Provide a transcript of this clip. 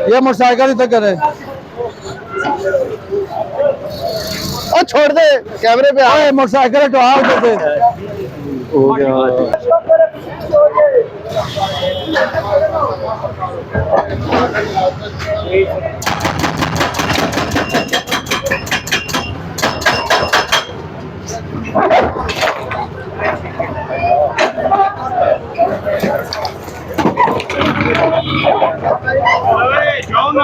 ये मोटरसाइकिल ही टक्कर है। ओ छोड़ दे कैमरे पे आ। ओए मोटरसाइकिल तो आओ तो हो गया। John,